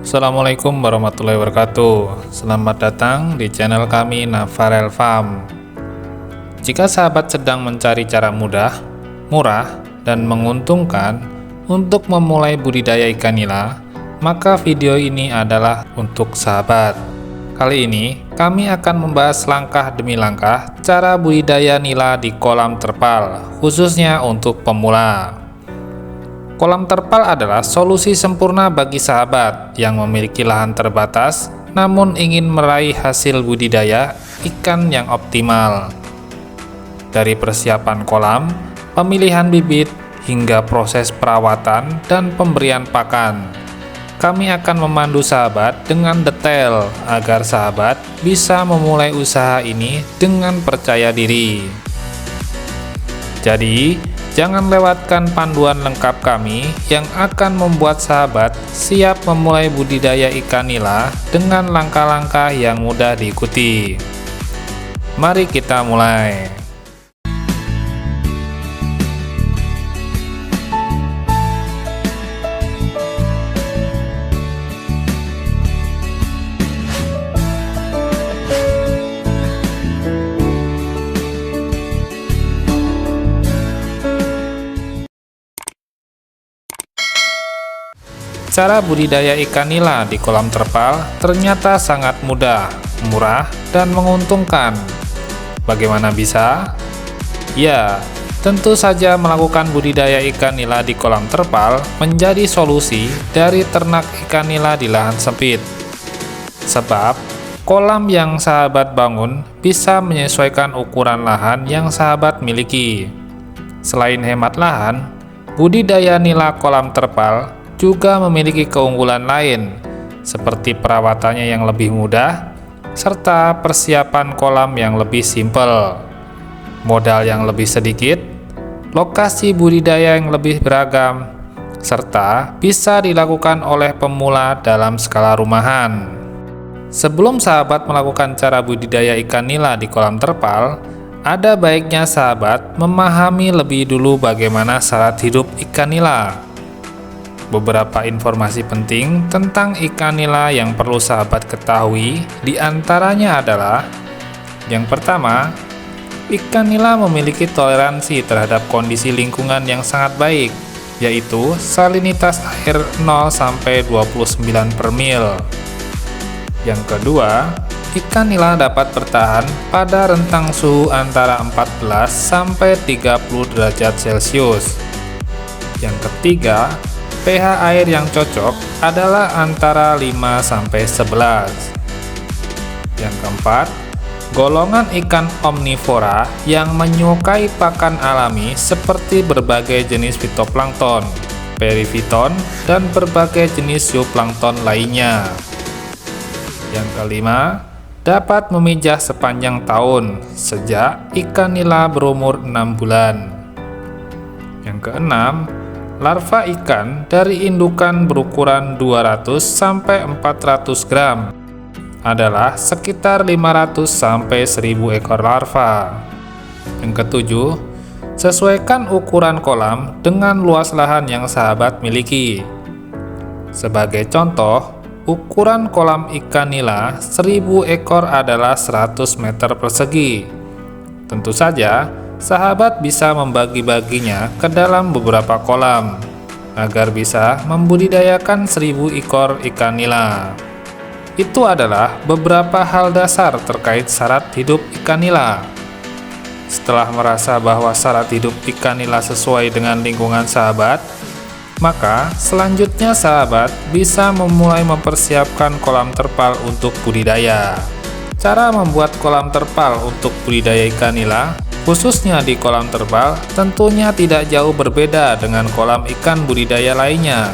Assalamualaikum warahmatullahi wabarakatuh. Selamat datang di channel kami Navarel Farm. Jika sahabat sedang mencari cara mudah, murah, dan menguntungkan untuk memulai budidaya ikan nila, maka video ini adalah untuk sahabat. Kali ini kami akan membahas langkah demi langkah cara budidaya nila di kolam terpal, khususnya untuk pemula. Kolam terpal adalah solusi sempurna bagi sahabat yang memiliki lahan terbatas namun ingin meraih hasil budidaya ikan yang optimal. Dari persiapan kolam, pemilihan bibit, hingga proses perawatan dan pemberian pakan, kami akan memandu sahabat dengan detail agar sahabat bisa memulai usaha ini dengan percaya diri. Jadi, jangan lewatkan panduan lengkap kami yang akan membuat sahabat siap memulai budidaya ikan nila dengan langkah-langkah yang mudah diikuti. Mari kita mulai. Cara budidaya ikan nila di kolam terpal ternyata sangat mudah, murah, dan menguntungkan. Bagaimana bisa? Ya, tentu saja melakukan budidaya ikan nila di kolam terpal menjadi solusi dari ternak ikan nila di lahan sempit. Sebab, kolam yang sahabat bangun bisa menyesuaikan ukuran lahan yang sahabat miliki. Selain hemat lahan, budidaya nila kolam terpal juga memiliki keunggulan lain, seperti perawatannya yang lebih mudah, serta persiapan kolam yang lebih simpel, modal yang lebih sedikit, lokasi budidaya yang lebih beragam, serta bisa dilakukan oleh pemula dalam skala rumahan. Sebelum sahabat melakukan cara budidaya ikan nila di kolam terpal, ada baiknya sahabat memahami lebih dulu bagaimana syarat hidup ikan nila. Beberapa informasi penting tentang ikan nila yang perlu sahabat ketahui diantaranya adalah: yang pertama, ikan nila memiliki toleransi terhadap kondisi lingkungan yang sangat baik, yaitu salinitas air 0–29 per mil. Yang kedua, ikan nila dapat bertahan pada rentang suhu antara 14–30 derajat Celcius. Yang ketiga, pH air yang cocok adalah antara 5–11. Yang keempat, golongan ikan omnivora yang menyukai pakan alami seperti berbagai jenis fitoplankton, perifiton, dan berbagai jenis zooplankton lainnya. Yang kelima, dapat memijah sepanjang tahun sejak ikan nila berumur 6 bulan. Yang keenam, larva ikan dari indukan berukuran 200–400 gram adalah sekitar 500–1000 ekor larva. Yang ketujuh, sesuaikan ukuran kolam dengan luas lahan yang sahabat miliki. Sebagai contoh, ukuran kolam ikan nila 1000 ekor adalah 100 meter persegi. Tentu saja, sahabat bisa membagi-baginya ke dalam beberapa kolam agar bisa membudidayakan 1000 ekor ikan nila. Itu adalah beberapa hal dasar terkait syarat hidup ikan nila. Setelah merasa bahwa syarat hidup ikan nila sesuai dengan lingkungan sahabat, maka selanjutnya sahabat bisa memulai mempersiapkan kolam terpal untuk budidaya. Cara membuat kolam terpal untuk budidaya ikan nila, khususnya di kolam terpal, tentunya tidak jauh berbeda dengan kolam ikan budidaya lainnya.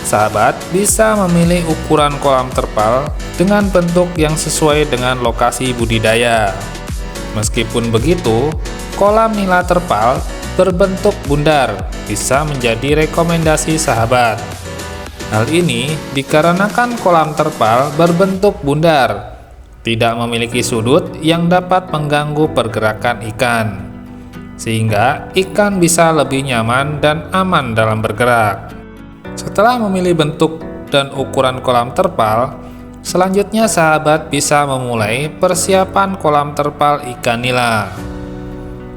Sahabat bisa memilih ukuran kolam terpal dengan bentuk yang sesuai dengan lokasi budidaya. Meskipun begitu, kolam nila terpal berbentuk bundar bisa menjadi rekomendasi sahabat. Hal ini dikarenakan kolam terpal berbentuk bundar tidak memiliki sudut yang dapat mengganggu pergerakan ikan, sehingga ikan bisa lebih nyaman dan aman dalam bergerak. Setelah memilih bentuk dan ukuran kolam terpal, selanjutnya sahabat bisa memulai persiapan kolam terpal ikan nila.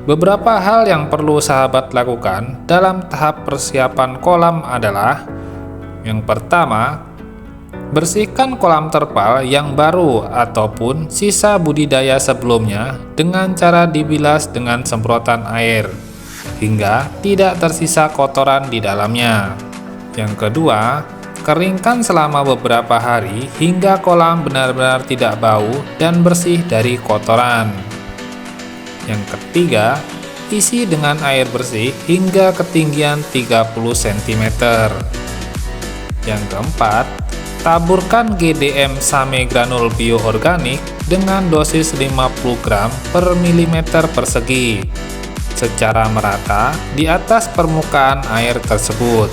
Beberapa hal yang perlu sahabat lakukan dalam tahap persiapan kolam adalah: yang pertama, bersihkan kolam terpal yang baru ataupun sisa budidaya sebelumnya dengan cara dibilas dengan semprotan air hingga tidak tersisa kotoran di dalamnya. Yang kedua, keringkan selama beberapa hari hingga kolam benar-benar tidak bau dan bersih dari kotoran. Yang ketiga, isi dengan air bersih hingga ketinggian 30 cm. Yang keempat, taburkan GDM Same Granul Bioorganik dengan dosis 50 gram per milimeter persegi secara merata di atas permukaan air tersebut.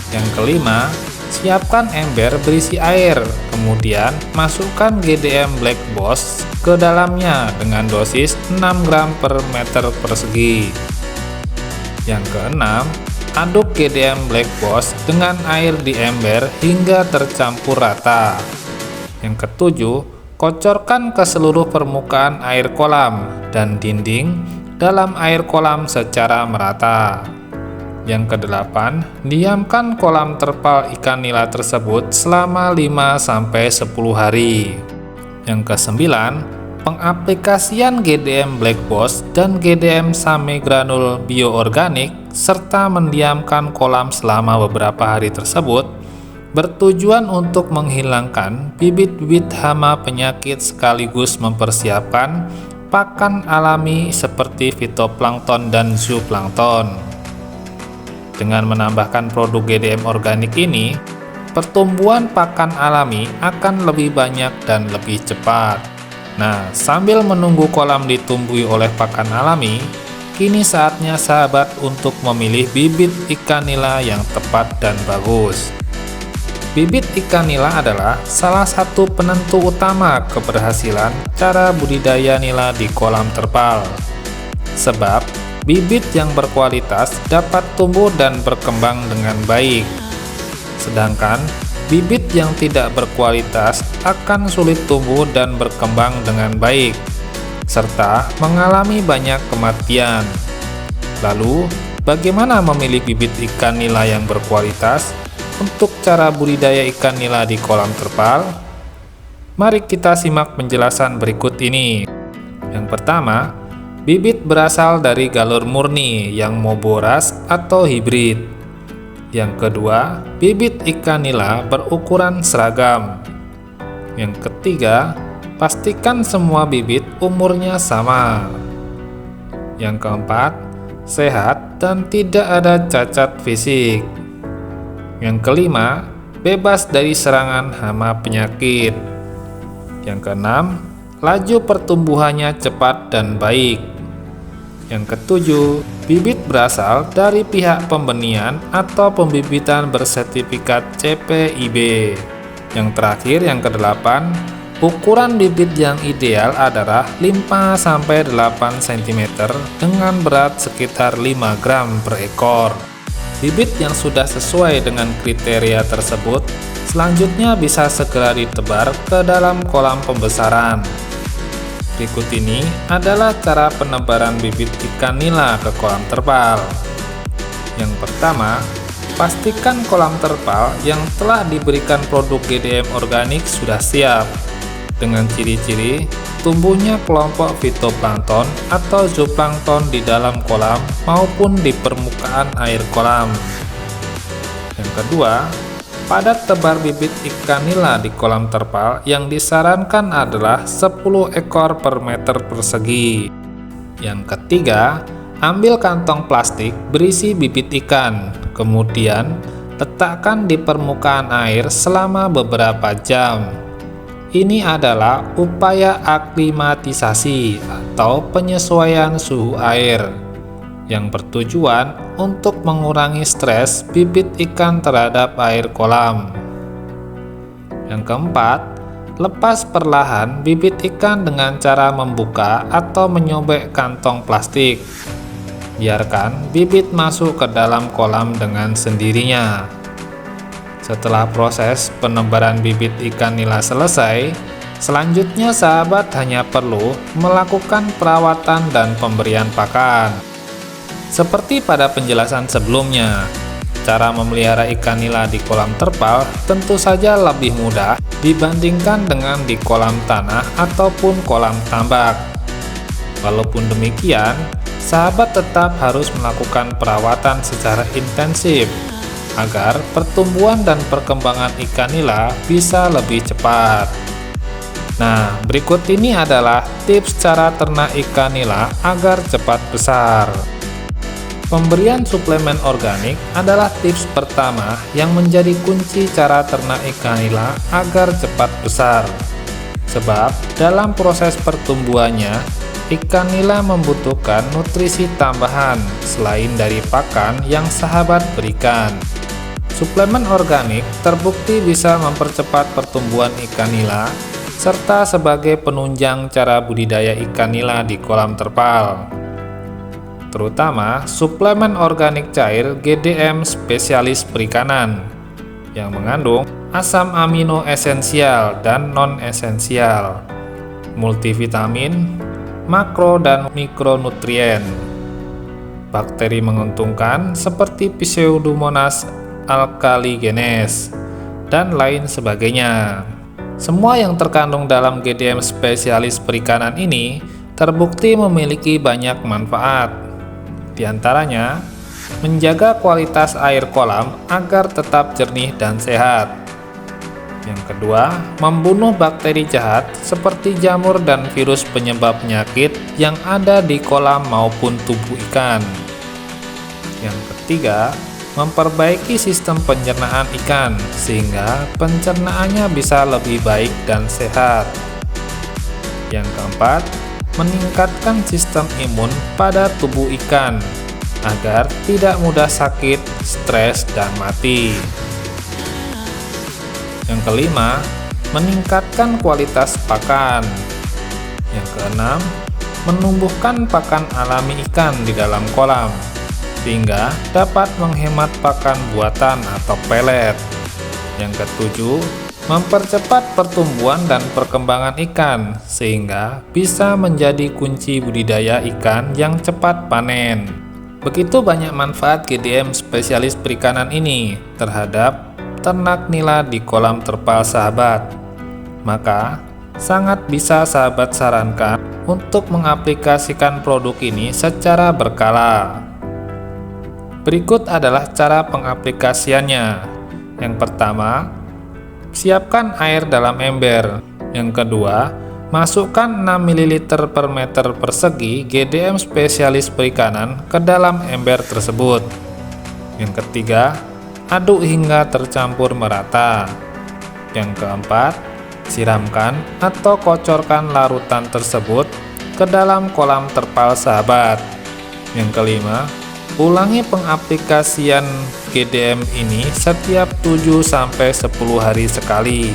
Yang kelima, siapkan ember berisi air, kemudian masukkan GDM Black Boss ke dalamnya dengan dosis 6 gram per meter persegi. Yang keenam, aduk GDM Black Boss dengan air di ember hingga tercampur rata. Yang ketujuh, kocorkan ke seluruh permukaan air kolam dan dinding dalam air kolam secara merata. Yang kedelapan, diamkan kolam terpal ikan nila tersebut selama 5-10 hari. Yang kesembilan, pengaplikasian GDM Black Boss dan GDM Same Granul Bioorganik serta mendiamkan kolam selama beberapa hari tersebut bertujuan untuk menghilangkan bibit-bibit hama penyakit sekaligus mempersiapkan pakan alami seperti fitoplankton dan zooplankton. Dengan menambahkan produk GDM organik ini, pertumbuhan pakan alami akan lebih banyak dan lebih cepat. Nah, sambil menunggu kolam ditumbuhi oleh pakan alami, kini saatnya sahabat untuk memilih bibit ikan nila yang tepat dan bagus. Bibit ikan nila adalah salah satu penentu utama keberhasilan cara budidaya nila di kolam terpal. Sebab, bibit yang berkualitas dapat tumbuh dan berkembang dengan baik. Sedangkan, bibit yang tidak berkualitas akan sulit tumbuh dan berkembang dengan baik, serta mengalami banyak kematian. Lalu, bagaimana memilih bibit ikan nila yang berkualitas untuk cara budidaya ikan nila di kolam terpal? Mari kita simak penjelasan berikut ini. Yang pertama, bibit berasal dari galur murni yang mau boras atau hibrid. Yang kedua, bibit ikan nila berukuran seragam. Yang ketiga, pastikan semua bibit umurnya sama. Yang keempat, sehat dan tidak ada cacat fisik. Yang kelima, bebas dari serangan hama penyakit. Yang keenam, laju pertumbuhannya cepat dan baik. Yang ketujuh, bibit berasal dari pihak pembenihan atau pembibitan bersertifikat CPIB. Yang terakhir, yang kedelapan, ukuran bibit yang ideal adalah 5-8 cm dengan berat sekitar 5 gram per ekor. Bibit yang sudah sesuai dengan kriteria tersebut selanjutnya bisa segera ditebar ke dalam kolam pembesaran. Berikut ini adalah cara penebaran bibit ikan nila ke kolam terpal. Yang pertama, pastikan kolam terpal yang telah diberikan produk GDM organik sudah siap dengan ciri-ciri tumbuhnya kelompok fitoplankton atau zooplankton di dalam kolam maupun di permukaan air kolam. Yang kedua, padat tebar bibit ikan nila di kolam terpal yang disarankan adalah 10 ekor per meter persegi. Yang ketiga, ambil kantong plastik berisi bibit ikan, kemudian letakkan di permukaan air selama beberapa jam. Ini adalah upaya aklimatisasi atau penyesuaian suhu air yang bertujuan untuk mengurangi stres bibit ikan terhadap air kolam. Yang keempat, lepas perlahan bibit ikan dengan cara membuka atau menyobek kantong plastik. Biarkan bibit masuk ke dalam kolam dengan sendirinya. Setelah proses penebaran bibit ikan nila selesai, selanjutnya sahabat hanya perlu melakukan perawatan dan pemberian pakan. Seperti pada penjelasan sebelumnya, cara memelihara ikan nila di kolam terpal tentu saja lebih mudah dibandingkan dengan di kolam tanah ataupun kolam tambak. Walaupun demikian, sahabat tetap harus melakukan perawatan secara intensif agar pertumbuhan dan perkembangan ikan nila bisa lebih cepat. Nah, berikut ini adalah tips cara ternak ikan nila agar cepat besar. Pemberian suplemen organik adalah tips pertama yang menjadi kunci cara ternak ikan nila agar cepat besar. Sebab dalam proses pertumbuhannya, ikan nila membutuhkan nutrisi tambahan selain dari pakan yang sahabat berikan. Suplemen organik terbukti bisa mempercepat pertumbuhan ikan nila serta sebagai penunjang cara budidaya ikan nila di kolam terpal. Terutama suplemen organik cair GDM spesialis perikanan yang mengandung asam amino esensial dan non-esensial, multivitamin, makro dan mikronutrien, bakteri menguntungkan seperti Pseudomonas alkaligenes, dan lain sebagainya. Semua yang terkandung dalam GDM spesialis perikanan ini terbukti memiliki banyak manfaat. Di antaranya, menjaga kualitas air kolam agar tetap jernih dan sehat. Yang kedua, membunuh bakteri jahat seperti jamur dan virus penyebab penyakit yang ada di kolam maupun tubuh ikan. Yang ketiga, memperbaiki sistem pencernaan ikan sehingga pencernaannya bisa lebih baik dan sehat. Yang keempat, meningkatkan sistem imun pada tubuh ikan agar tidak mudah sakit, stres, dan mati. Yang kelima, meningkatkan kualitas pakan. Yang keenam, menumbuhkan pakan alami ikan di dalam kolam sehingga dapat menghemat pakan buatan atau pelet. Yang ketujuh, mempercepat pertumbuhan dan perkembangan ikan sehingga bisa menjadi kunci budidaya ikan yang cepat panen. Begitu banyak manfaat GDM spesialis perikanan ini terhadap ternak nila di kolam terpal sahabat. Maka sangat bisa sahabat sarankan untuk mengaplikasikan produk ini secara berkala. Berikut adalah cara pengaplikasiannya. Yang pertama, siapkan air dalam ember. Yang kedua, masukkan 6 ml per meter persegi GDM spesialis perikanan ke dalam ember tersebut. Yang ketiga, aduk hingga tercampur merata. Yang keempat, siramkan atau kocorkan larutan tersebut ke dalam kolam terpal sahabat. Yang kelima, ulangi pengaplikasian GDM ini setiap 7-10 hari sekali.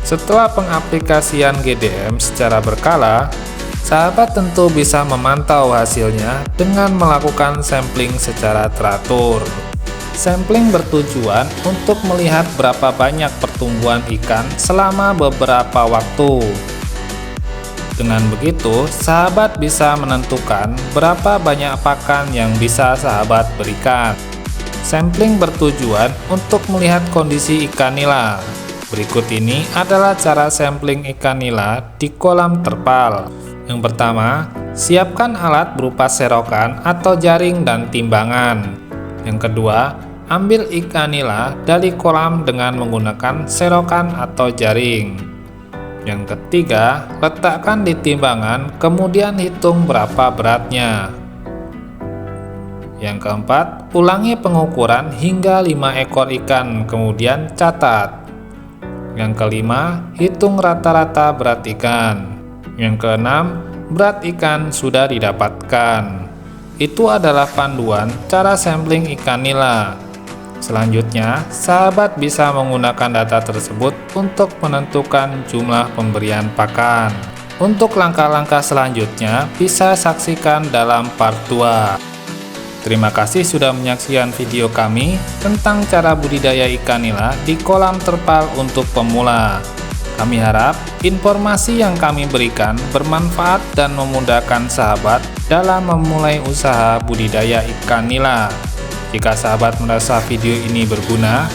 Setelah pengaplikasian GDM secara berkala, sahabat tentu bisa memantau hasilnya dengan melakukan sampling secara teratur. Sampling bertujuan untuk melihat berapa banyak pertumbuhan ikan selama beberapa waktu. Dengan begitu, sahabat bisa menentukan berapa banyak pakan yang bisa sahabat berikan. Sampling bertujuan untuk melihat kondisi ikan nila. Berikut ini adalah cara sampling ikan nila di kolam terpal. Yang pertama, siapkan alat berupa serokan atau jaring dan timbangan. Yang kedua, ambil ikan nila dari kolam dengan menggunakan serokan atau jaring. Yang ketiga, letakkan di timbangan, kemudian hitung berapa beratnya. Yang keempat, ulangi pengukuran hingga 5 ekor ikan, kemudian catat. Yang kelima, hitung rata-rata berat ikan. Yang keenam, berat ikan sudah didapatkan. Itu adalah panduan cara sampling ikan nila. Selanjutnya, sahabat bisa menggunakan data tersebut untuk menentukan jumlah pemberian pakan. Untuk langkah-langkah selanjutnya, bisa saksikan dalam part 2. Terima kasih sudah menyaksikan video kami tentang cara budidaya ikan nila di kolam terpal untuk pemula. Kami harap informasi yang kami berikan bermanfaat dan memudahkan sahabat dalam memulai usaha budidaya ikan nila. Jika sahabat merasa video ini berguna,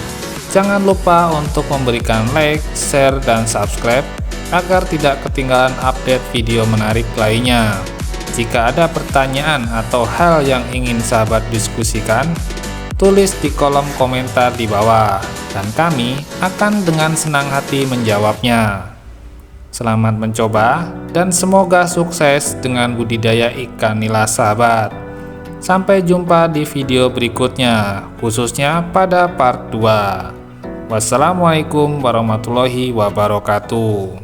jangan lupa untuk memberikan like, share, dan subscribe agar tidak ketinggalan update video menarik lainnya. Jika ada pertanyaan atau hal yang ingin sahabat diskusikan, tulis di kolom komentar di bawah, dan kami akan dengan senang hati menjawabnya. Selamat mencoba, dan semoga sukses dengan budidaya ikan nila sahabat. Sampai jumpa di video berikutnya, khususnya pada part 2. Wassalamualaikum warahmatullahi wabarakatuh.